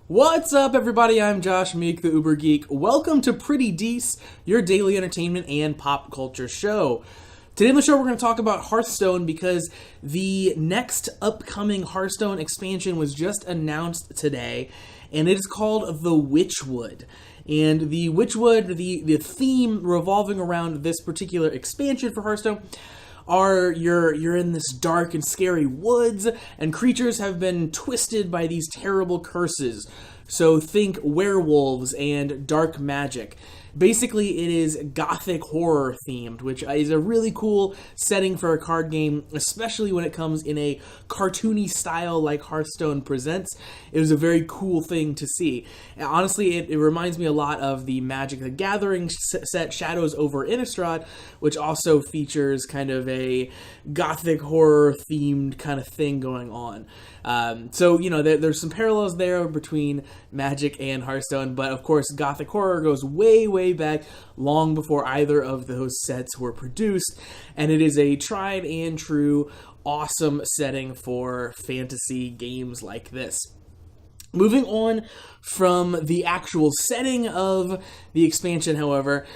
What's up, everybody? I'm Josh Meek, the Uber Geek. Welcome to Pretty Dece, your daily entertainment and pop culture show. Today on the show, we're going to talk about Hearthstone because the next upcoming Hearthstone expansion was just announced today, and it is called the Witchwood. And the Witchwood, the theme revolving around this particular expansion for Hearthstone are you're in this dark and scary woods, and creatures have been twisted by these terrible curses. So think werewolves and dark magic. Basically, it is Gothic Horror themed, which is a really cool setting for a card game, especially when it comes in a cartoony style like Hearthstone presents. It was a very cool thing to see. And honestly, it reminds me a lot of the Magic the Gathering set Shadows over Innistrad, which also features kind of a Gothic Horror themed kind of thing going on. So, there's some parallels there between Magic and Hearthstone, but of course, Gothic Horror goes way back, long before either of those sets were produced, and it is a tried and true, awesome setting for fantasy games like this. Moving on from the actual setting of the expansion, however,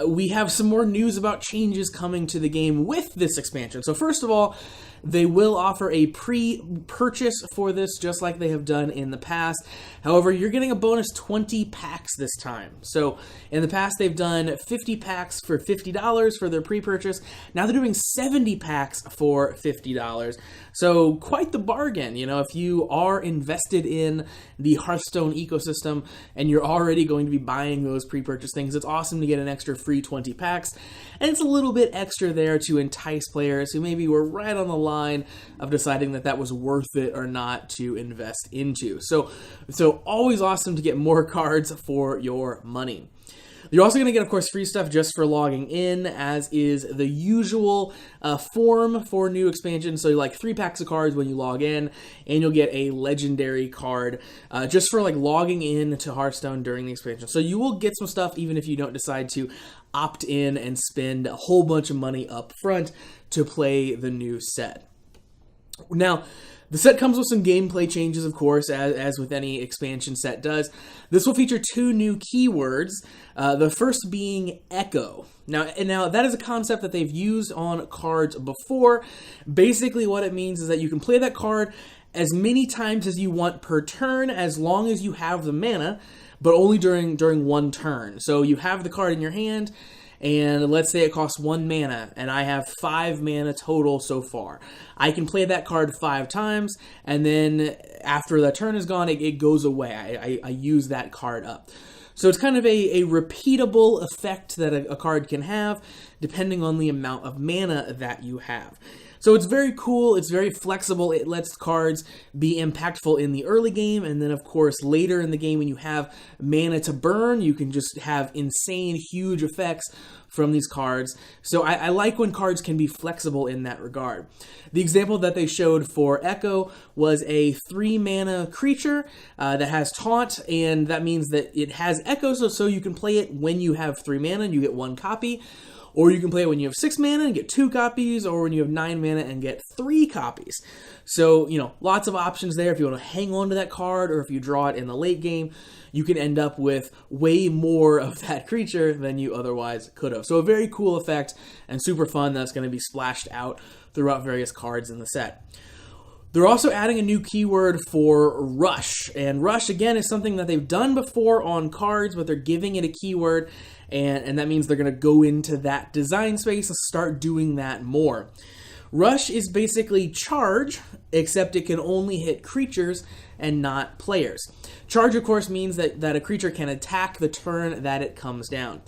we have some more news about changes coming to the game with this expansion. So first of all, they will offer a pre-purchase for this, just like they have done in the past. However, you're getting a bonus 20 packs this time. So in the past, they've done 50 packs for $50 for their pre-purchase. Now they're doing 70 packs for $50. So quite the bargain. If you are invested in the Hearthstone ecosystem and you're already going to be buying those pre-purchase things, it's awesome to get an extra free 20 packs. And it's a little bit extra there to entice players who maybe were right on the line of deciding that was worth it or not to invest into. So always awesome to get more cards for your money. You're also going to get, of course, free stuff just for logging in, as is the usual form for new expansions. So like 3 packs of cards when you log in, and you'll get a legendary card just for like logging in to Hearthstone during the expansion. So you will get some stuff even if you don't decide to opt in and spend a whole bunch of money up front to play the new set. Now, the set comes with some gameplay changes, of course, as with any expansion set does. This will feature 2 new keywords, the first being Echo. Now, that is a concept that they've used on cards before. Basically, what it means is that you can play that card as many times as you want per turn, as long as you have the mana, but only during one turn. So you have the card in your hand, and let's say it costs 1 mana, and I have 5 mana total so far. I can play that card 5 times, and then after the turn is gone, it goes away. I use that card up. So it's kind of a repeatable effect that a card can have, depending on the amount of mana that you have. So it's very cool, it's very flexible, it lets cards be impactful in the early game, and then of course later in the game when you have mana to burn, you can just have insane, huge effects from these cards. So I like when cards can be flexible in that regard. The example that they showed for Echo was a 3 mana creature that has Taunt, and that means that it has Echo, so you can play it when you have 3 mana and you get 1 copy. Or you can play it when you have 6 mana and get 2 copies, or when you have 9 mana and get 3 copies. So, lots of options there. If you want to hang on to that card, or if you draw it in the late game, you can end up with way more of that creature than you otherwise could have. So a very cool effect and super fun that's going to be splashed out throughout various cards in the set. They're also adding a new keyword for Rush. And Rush, again, is something that they've done before on cards, but they're giving it a keyword. And that means they're going to go into that design space and start doing that more. Rush is basically charge, except it can only hit creatures and not players. Charge, of course, means that a creature can attack the turn that it comes down.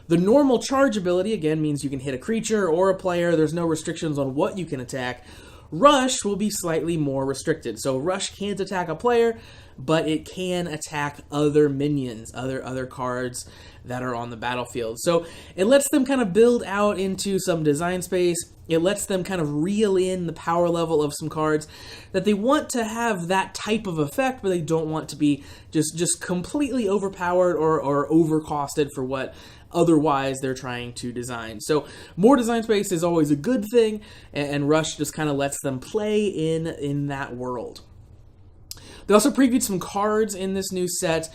The normal charge ability, again, means you can hit a creature or a player. There's no restrictions on what you can attack. Rush will be slightly more restricted. So Rush can't attack a player, but it can attack other minions, other cards that are on the battlefield. So it lets them kind of build out into some design space. It lets them kind of reel in the power level of some cards that they want to have that type of effect, but they don't want to be just completely overpowered or overcosted for what otherwise they're trying to design. So more design space is always a good thing, and Rush just kind of lets them play in that world. They also previewed some cards in this new set.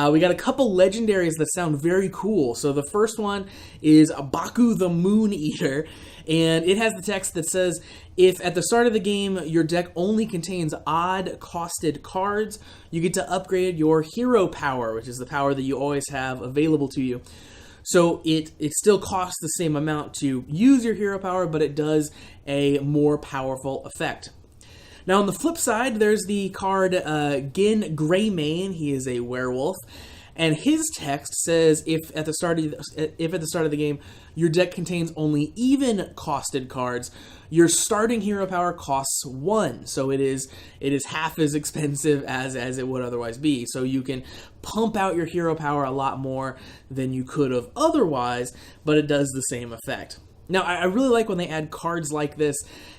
We got a couple legendaries that sound very cool. So the first one is Baku the Moon Eater, and it has the text that says, if at the start of the game your deck only contains odd costed cards, you get to upgrade your hero power, which is the power that you always have available to you. So it still costs the same amount to use your hero power, but it does a more powerful effect. Now on the flip side, there's the card Gin Greymane. He is a werewolf, and his text says if at the start of the game your deck contains only even costed cards, your starting hero power costs 1. So it is half as expensive as it would otherwise be. So you can pump out your hero power a lot more than you could have otherwise, but it does the same effect. Now, I really like when they add cards like this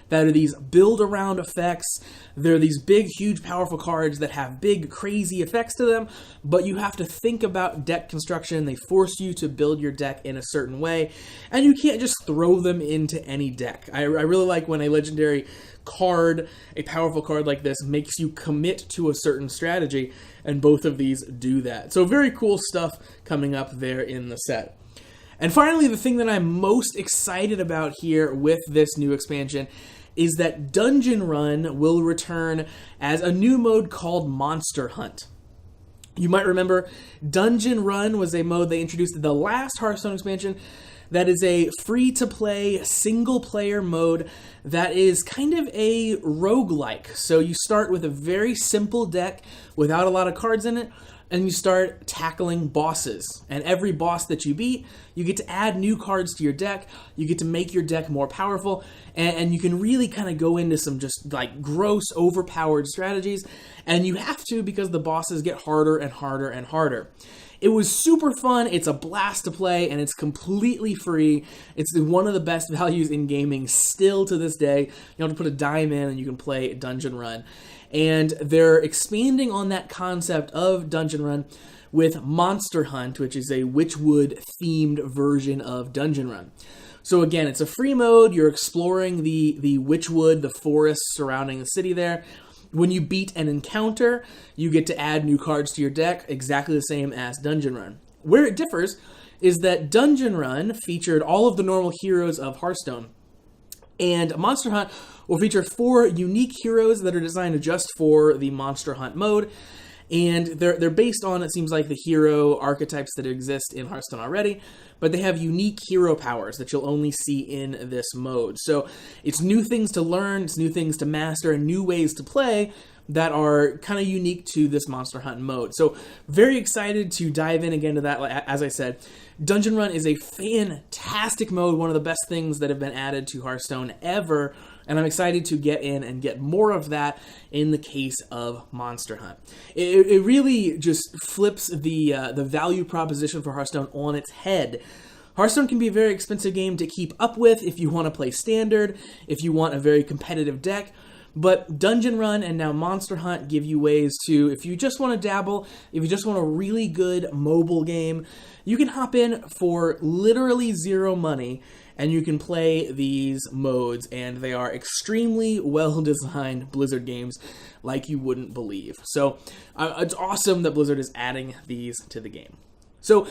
that are these build-around effects. They're these big, huge, powerful cards that have big, crazy effects to them, but you have to think about deck construction. They force you to build your deck in a certain way, and you can't just throw them into any deck. I really like when a legendary card, a powerful card like this, makes you commit to a certain strategy, and both of these do that. So very cool stuff coming up there in the set. And finally, the thing that I'm most excited about here with this new expansion is that Dungeon Run will return as a new mode called Monster Hunt. You might remember Dungeon Run was a mode they introduced in the last Hearthstone expansion that is a free-to-play, single-player mode that is kind of a roguelike. So you start with a very simple deck without a lot of cards in it, and you start tackling bosses. And every boss that you beat, you get to add new cards to your deck, you get to make your deck more powerful, and you can really kind of go into some just like gross, overpowered strategies, and you have to because the bosses get harder and harder and harder. It was super fun, it's a blast to play, and it's completely free. It's one of the best values in gaming still to this day. You don't have to put a dime in and you can play Dungeon Run. And they're expanding on that concept of Dungeon Run with Monster Hunt, which is a Witchwood-themed version of Dungeon Run. So again, it's a free mode. You're exploring the Witchwood, the forest surrounding the city there. When you beat an encounter, you get to add new cards to your deck, exactly the same as Dungeon Run. Where it differs is that Dungeon Run featured all of the normal heroes of Hearthstone, and Monster Hunt will feature 4 unique heroes that are designed just for the Monster Hunt mode, and they're based on, it seems like, the hero archetypes that exist in Hearthstone already, but they have unique hero powers that you'll only see in this mode. So it's new things to learn, it's new things to master, and new ways to play that are kind of unique to this Monster Hunt mode. So very excited to dive in again to that. As I said, Dungeon Run is a fantastic mode, one of the best things that have been added to Hearthstone ever, and I'm excited to get in and get more of that in the case of Monster Hunt. It really just flips the value proposition for Hearthstone on its head. Hearthstone can be a very expensive game to keep up with if you want to play Standard, if you want a very competitive deck, but Dungeon Run and now Monster Hunt give you ways to, if you just want to dabble, if you just want a really good mobile game, you can hop in for literally zero money and you can play these modes, and they are extremely well-designed Blizzard games like you wouldn't believe. So it's awesome that Blizzard is adding these to the game. So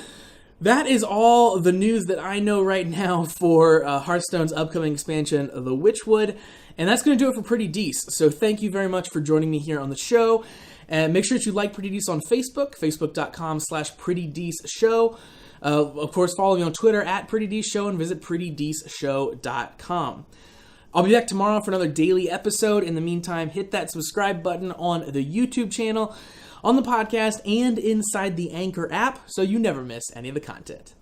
that is all the news that I know right now for Hearthstone's upcoming expansion, the Witchwood, and that's going to do it for Pretty Dece. So thank you very much for joining me here on the show, and make sure that you like Pretty Dece on Facebook, facebook.com/PrettyDeceShow. Of course, follow me on Twitter @PrettyDeceShow and visit PrettyDeceShow.com. I'll be back tomorrow for another daily episode. In the meantime, hit that subscribe button on the YouTube channel, on the podcast, and inside the Anchor app so you never miss any of the content.